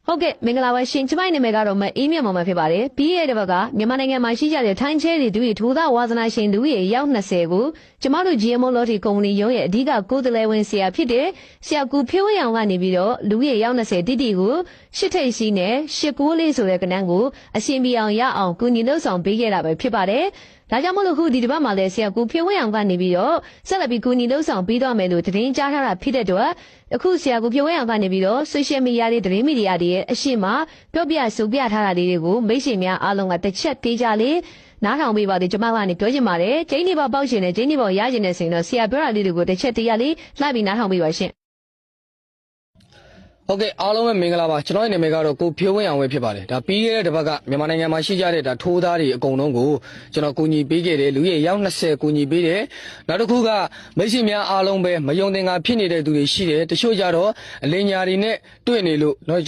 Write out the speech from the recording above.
ဟုတ်ကဲ့မင်္ဂလာပါရှင်ကျမနာမည်ကတော့မအေးမြတ်မောင်ပဲဖြစ်ပါတယ်ပြီးရတဲ့ဘက်ကမြန်မာနိုင်ငံမှာရှိကြတဲ့ထိုင်းချဲတွေသူတွေထိုးသားဝါသနာရှင်လူတွေရောက်20ကိုကျမတို့ GMO Lottery ကုမ္ပဏီရုံးရဲ့အဓိကကိုယ်တလဲဝင်ဆရာဖြစ်တဲ့ဆရာကူဖေးဝင်းအောင်ကနေပြီးတော့လူတွေရောက်20တိတိကိုရှစ်ထိပ်စီးနဲ့ရှစ်ကိုးလေးဆိုတဲ့ကဏ္ဍကိုအရှင်ပြအောင်ရအောင်ကုညီလို့ဆောင်ပေးခဲ့တာပဲဖြစ်ပါတယ်ဒါကြောင့်မလို့ခုဒီတစ်ပတ်မှာလည်းဆရာကူဖေးဝင်းအောင်ကနေပြီးတော့ဆက်လက်ပြီးကုညီလို့ဆောင်ပြီးတော့မယ်လို့သတင်းကြားထားတာဖြစ်တဲ့အတွက်အခုဆရာကူဖေးဝင်းအောင်ကနေပြီးတော့ social media တွေသတင်းမီဒီယာတွေရဲ့အရှိမပြောပြဆိုပြထားတာတွေကိုမိတ်ဆွေများအားလုံးကတစ်ချက်သေးကြလေနားထောင်ပေးပါသေးကျွန်မကနေပြောချင်ပါတယ်ကျင်းနေပါပေါက်ရှင်နဲ့ကျင်းနေပါရကျင်နေဆိုရင်တော့ဆရာပြောတာလေးတွေကိုတစ်ချက်သေးရလေလှပြီးနားထောင်ပေးပါရှင်ဟုတ်ကဲ့အားလုံးပဲမင်္ဂလာပါကျွန်တော်ရဲ့နာမည်ကတော့ကိုဖြိုးဝင်းအောင်ပဲဖြစ်ပါတယ်ဒါပြီးခဲ့တဲ့တစ်ပတ်ကမြန်မာနိုင်ငံမှာရှိကြတဲ့ဒါထိုးသားတွေအကုန်လုံးကိုကျွန်တော်ကူညီပေးခဲ့တယ်လူကြီးရောက်20ကူညီပေးတယ်နောက်တစ်ခုကမိတ်ဆွေများအားလုံးပဲမယုံသင်္ကာဖြစ်နေတဲ့သူတွေရှိတယ်တချို့ကြတော့အလင်းညာတွေနဲ့တွေ့နေလို့